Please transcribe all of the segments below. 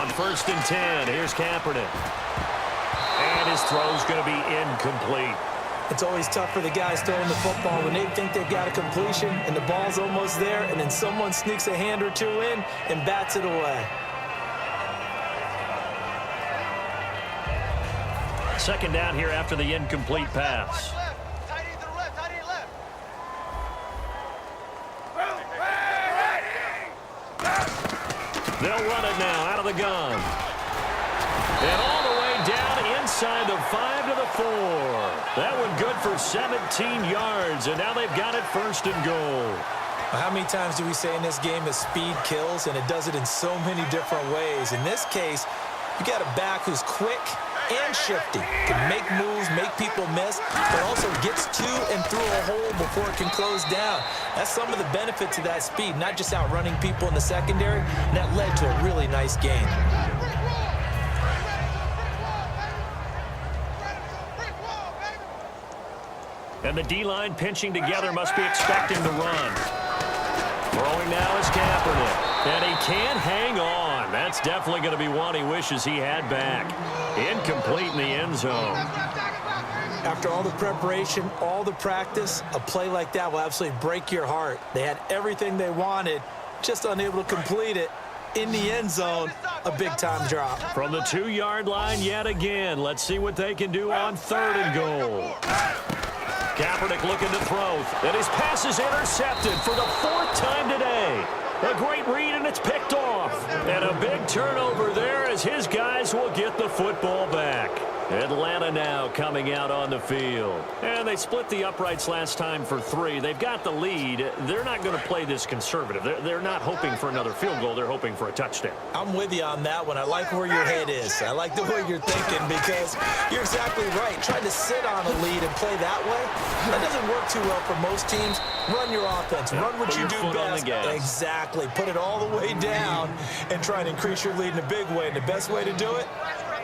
on 1st and 10. Here's Kaepernick. And his throw's going to be incomplete. It's always tough for the guys throwing the football when they think they've got a completion and the ball's almost there, and then someone sneaks a hand or two in and bats it away. Second down here after the incomplete pass. They'll run it now out of the gun. And all the way down inside the 5 to the 4. That one good for 17 yards, and now they've got it 1st and goal. How many times do we say in this game that speed kills, and it does it in so many different ways? In this case, you got a back who's quick and shifty, can make moves, make people miss, but also gets to and through a hole before it can close down. That's some of the benefits of that speed, not just outrunning people in the secondary, and that led to a really nice gain. And the D-line pinching together must be expecting the run. Throwing now is Kaepernick. And he can't hang on. That's definitely going to be one he wishes he had back. Incomplete in the end zone. After all the preparation, all the practice, a play like that will absolutely break your heart. They had everything they wanted, just unable to complete it. In the end zone, a big-time drop. From the 2-yard line yet again. Let's see what they can do on 3rd and goal. Kaepernick looking to throw, and his pass is intercepted for the 4th time today. A great read, and it's picked off. And a big turnover there as his guys will get the football back. Atlanta now coming out on the field. And they split the uprights last time for 3. They've got the lead. They're not going to play this conservative. They're not hoping for another field goal. They're hoping for a touchdown. I'm with you on that one. I like where your head is. I like the way you're thinking because you're exactly right. Trying to sit on a lead and play that way, that doesn't work too well for most teams. Run your offense. Run what you do best. Exactly. Put it all the way down and try and increase your lead in a big way. And the best way to do it,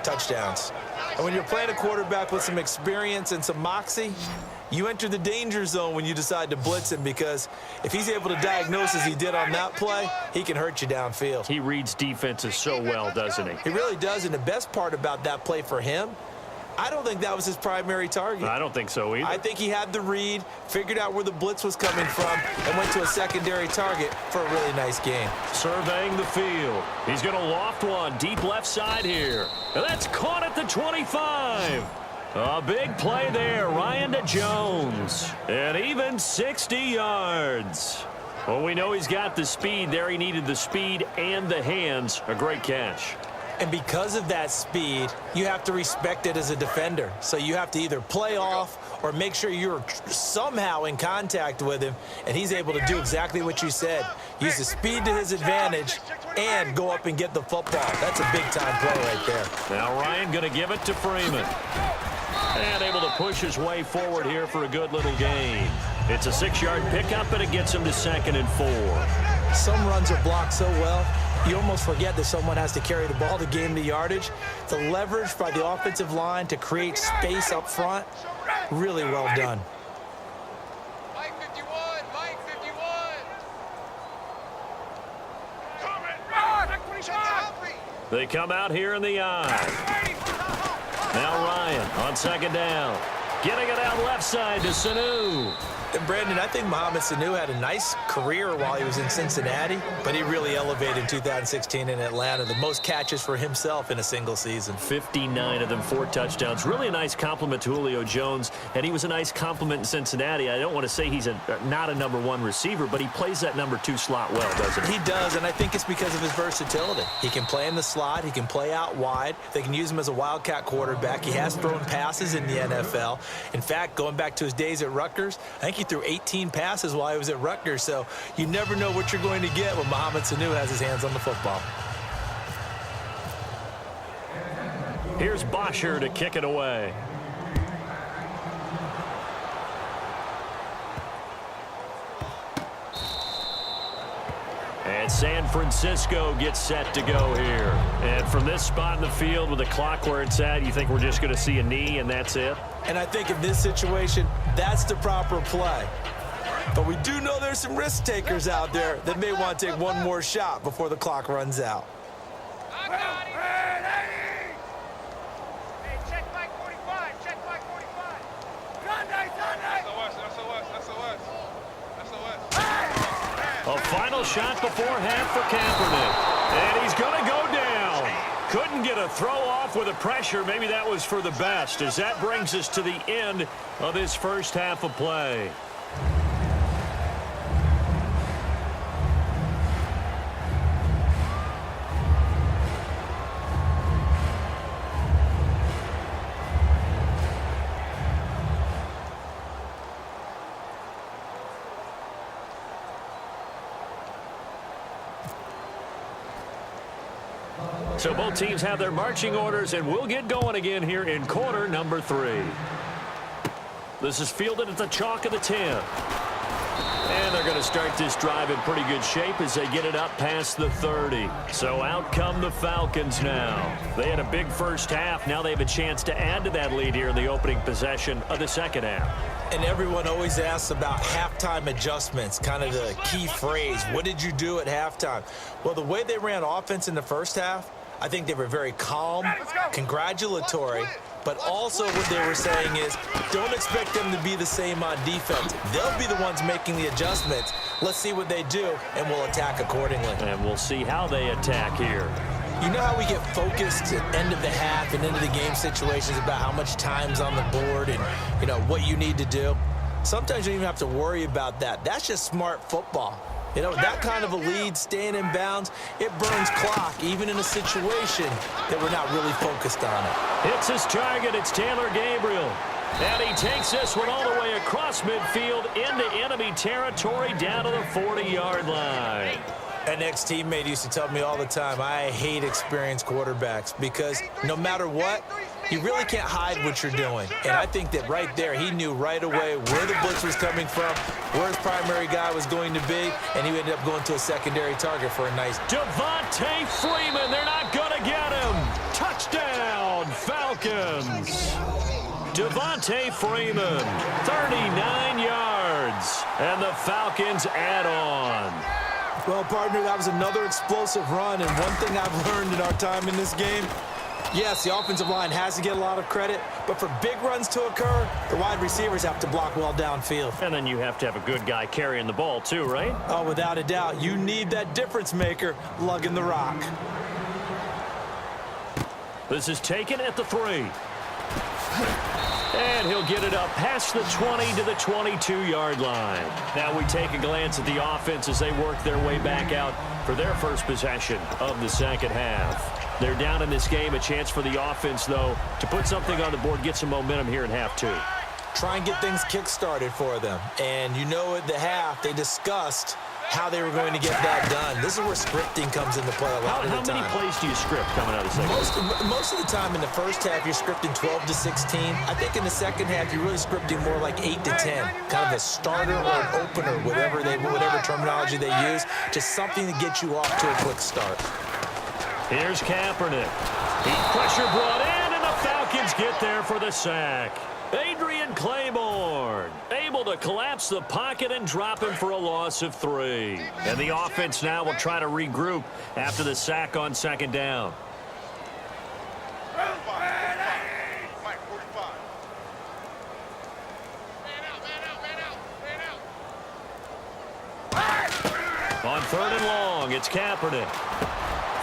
touchdowns. And when you're playing a quarterback with some experience and some moxie, you enter the danger zone when you decide to blitz him, because if he's able to diagnose as he did on that play, he can hurt you downfield. He reads defenses so well, doesn't he? He really does, and the best part about that play for him, I don't think that was his primary target. I don't think so either. I think he had the read, figured out where the blitz was coming from, and went to a secondary target for a really nice gain. Surveying the field. He's going to loft one deep left side here. And that's caught at the 25. A big play there. Ryan to Jones. And even 60 yards. Well, we know he's got the speed there. He needed the speed and the hands. A great catch. And because of that speed, you have to respect it as a defender. So you have to either play off or make sure you're somehow in contact with him, and he's able to do exactly what you said. Use the speed to his advantage and go up and get the football. That's a big-time play right there. Now Ryan going to give it to Freeman. And able to push his way forward here for a good little gain. It's a 6-yard pickup, and it gets him to 2nd and 4. Some runs are blocked so well, you almost forget that someone has to carry the ball to gain the yardage. The leverage by the offensive line to create space up front, really well done. Mike 51, Mike 51. They come out here in the eye. Now Ryan on 2nd down. Getting it out left side to Sanu. And Brandon, I think Mohamed Sanu had a nice career while he was in Cincinnati, but he really elevated in 2016 in Atlanta. The most catches for himself in a single season. 59 of them, 4 touchdowns. Really a nice compliment to Julio Jones, and he was a nice compliment in Cincinnati. I don't want to say he's not a number 1 receiver, but he plays that number 2 slot well, doesn't he? He does, and I think it's because of his versatility. He can play in the slot. He can play out wide. They can use him as a wildcat quarterback. He has thrown passes in the NFL. In fact, going back to his days at Rutgers, I think he threw 18 passes while he was at Rutgers, so you never know what you're going to get when Mohamed Sanu has his hands on the football. Here's Bosher to kick it away. And San Francisco gets set to go here. And from this spot in the field with the clock where it's at, you think we're just going to see a knee and that's it? And I think in this situation, that's the proper play. But we do know there's some risk takers out there that may want to take one more shot before the clock runs out. I got him. Hey, check Mike 45. Check Mike 45. Sunday. SOS. A final shot before half for Kaepernick. And he's going to go down. Couldn't get a throw off with the pressure. Maybe that was for the best, as that brings us to the end of this first half of play. So both teams have their marching orders, and we'll get going again here in quarter number 3. This is fielded at the chalk of the 10. And they're going to start this drive in pretty good shape as they get it up past the 30. So out come the Falcons now. They had a big first half. Now they have a chance to add to that lead here in the opening possession of the second half. And everyone always asks about halftime adjustments, kind of the key phrase. What did you do at halftime? Well, the way they ran offense in the first half, I think they were very calm, congratulatory, but also what they were saying is don't expect them to be the same on defense. They'll be the ones making the adjustments. Let's see what they do, and we'll attack accordingly. And we'll see how they attack here. You know how we get focused at end of the half and into the game situations about how much time's on the board and, you know, what you need to do? Sometimes you don't even have to worry about that. That's just smart football. You know, that kind of a lead, staying in bounds, it burns clock, even in a situation that we're not really focused on it. Hits his target. It's Taylor Gabriel. And he takes this one all the way across midfield into enemy territory down to the 40-yard line. An ex-teammate used to tell me all the time, I hate experienced quarterbacks because no matter what, you really can't hide what you're doing. And I think that right there, he knew right away where the blitz was coming from, where his primary guy was going to be, and he ended up going to a secondary target for a nice... Devontae Freeman, they're not going to get him. Touchdown, Falcons. Devontae Freeman, 39 yards, and the Falcons add on. Well, partner, that was another explosive run, and one thing I've learned in our time in this game, yes, the offensive line has to get a lot of credit, but for big runs to occur, the wide receivers have to block well downfield. And then you have to have a good guy carrying the ball too, right? Oh, without a doubt. You need that difference maker lugging the rock. This is taken at the 3. And he'll get it up past the 20 to the 22-yard line. Now we take a glance at the offense as they work their way back out for their first possession of the second half. They're down in this game. A chance for the offense, though, to put something on the board, get some momentum here in half 2. Try and get things kick-started for them. And you know at the half, they discussed how they were going to get that done. This is where scripting comes into play a lot of the time. How many plays do you script coming out of the second half? Most of the time in the first half, you're scripting 12 to 16. I think in the second half, you're really scripting more like 8 to 10. Kind of a starter or an opener, whatever terminology they use. Just something to get you off to a quick start. Here's Kaepernick. Heat pressure brought in, and the Falcons get there for the sack. Adrian Claiborne able to collapse the pocket and drop him for a loss of 3. And the offense now will try to regroup after the sack on second down. On third and long, it's Kaepernick.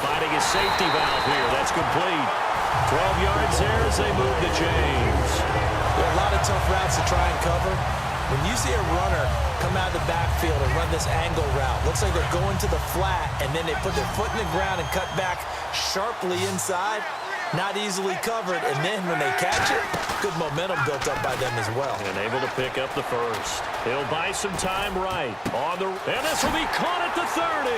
Finding his safety valve here. That's complete. 12 yards there as they move to James. There are a lot of tough routes to try and cover. When you see a runner come out of the backfield and run this angle route, looks like they're going to the flat, and then they put their foot in the ground and cut back sharply inside, not easily covered, and then when they catch it, good momentum built up by them as well. And able to pick up the first. He'll buy some time right. And this will be caught at the 30.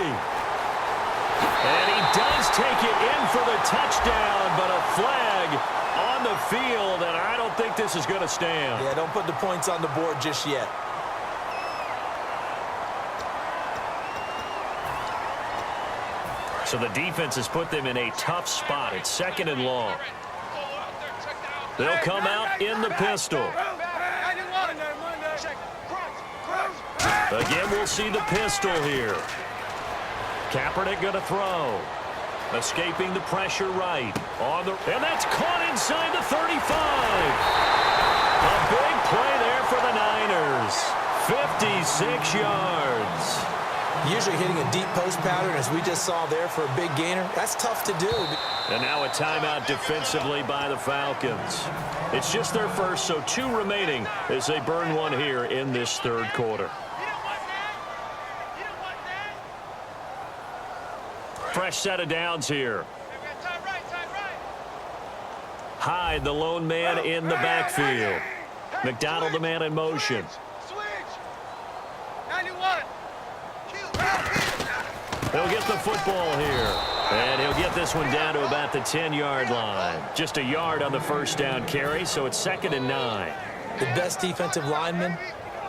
And he does take it in for the touchdown, but a flag on the field, and I don't think this is going to stand. Yeah, don't put the points on the board just yet. So the defense has put them in a tough spot. It's second and long. They'll come out in the pistol. Again, we'll see the pistol here. Kaepernick going to throw. Escaping the pressure right. And that's caught inside the 35. A big play there for the Niners. 56 yards. Usually hitting a deep post pattern, as we just saw there, for a big gainer. That's tough to do. And now a timeout defensively by the Falcons. It's just their first, so 2 remaining as they burn one here in this third quarter. Fresh set of downs here. Hyde, the lone man in the backfield. McDonald, the man in motion. He'll get the football here. And he'll get this one down to about the 10-yard line. Just a yard on the first down carry, so it's 2nd and 9. The best defensive linemen,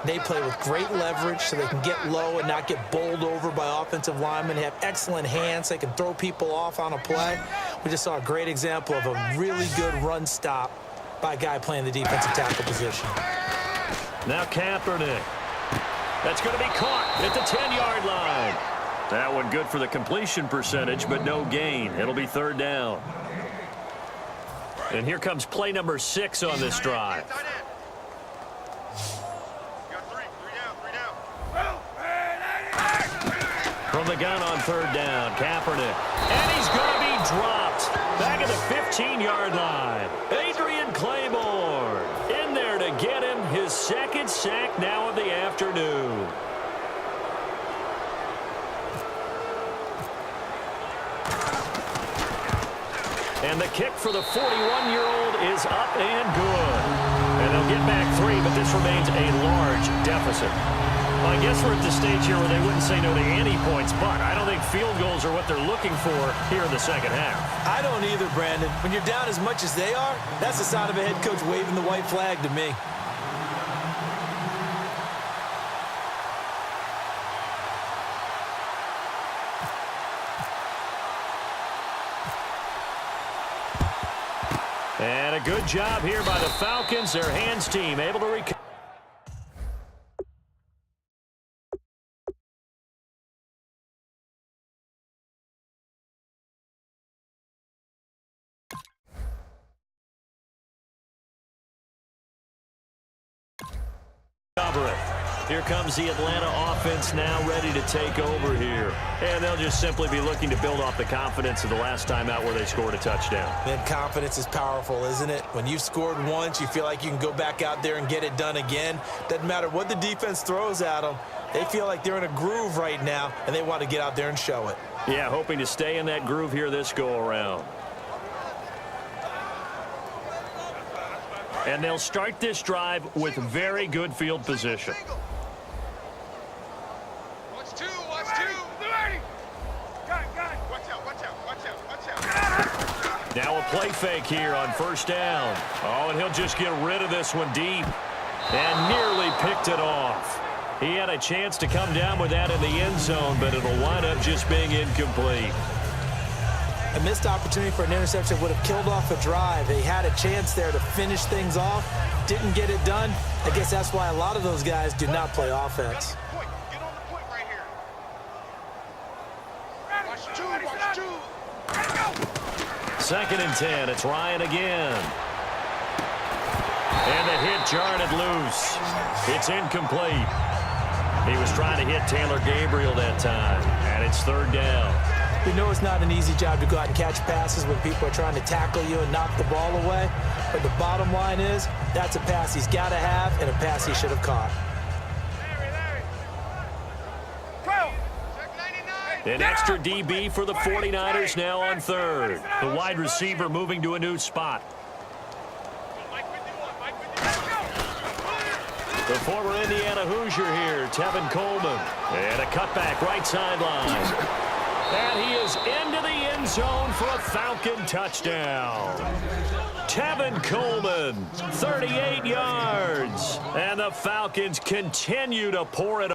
they play with great leverage so they can get low and not get bowled over by offensive linemen. They have excellent hands. They can throw people off on a play. We just saw a great example of a really good run stop by a guy playing the defensive tackle position. Now Kaepernick. That's going to be caught at the 10-yard line. That one good for the completion percentage, but no gain. It'll be 3rd down. And here comes play number 6 on this drive. From the gun on 3rd down, Kaepernick. And he's going to be dropped back at the 15-yard line. Adrian Claiborne in there to get him his 2nd sack now of the afternoon. And the kick for the 41-year-old is up and good. And they'll get back 3, but this remains a large deficit. Well, I guess we're at the stage here where they wouldn't say no to any points, but I don't think field goals are what they're looking for here in the second half. I don't either, Brandon. When you're down as much as they are, that's the sign of a head coach waving the white flag to me. And a good job here by the Falcons. Their hands team able to recover. Here comes the Atlanta offense now ready to take over here. And they'll just simply be looking to build off the confidence of the last time out where they scored a touchdown. Man, confidence is powerful, isn't it? When you've scored once, you feel like you can go back out there and get it done again. Doesn't matter what the defense throws at them. They feel like they're in a groove right now, and they want to get out there and show it. Yeah, hoping to stay in that groove here this go-around. And they'll start this drive with very good field position. Now a play fake here on 1st down. Oh, and he'll just get rid of this one deep. And nearly picked it off. He had a chance to come down with that in the end zone, but it'll wind up just being incomplete. A missed opportunity for an interception would have killed off a drive. They had a chance there to finish things off. Didn't get it done. I guess that's why a lot of those guys do not play offense. Get on the point right here. Watch 2. 2nd and 10. It's Ryan again. And the hit jarred it loose. It's incomplete. He was trying to hit Taylor Gabriel that time. And it's 3rd down. We know it's not an easy job to go out and catch passes when people are trying to tackle you and knock the ball away. But the bottom line is, that's a pass he's got to have and a pass he should have caught. An extra DB for the 49ers now on 3rd. The wide receiver moving to a new spot. The former Indiana Hoosier here, Tevin Coleman. And a cutback right sideline. And he is into the end zone for a Falcon touchdown. Tevin Coleman, 38 yards. And the Falcons continue to pour it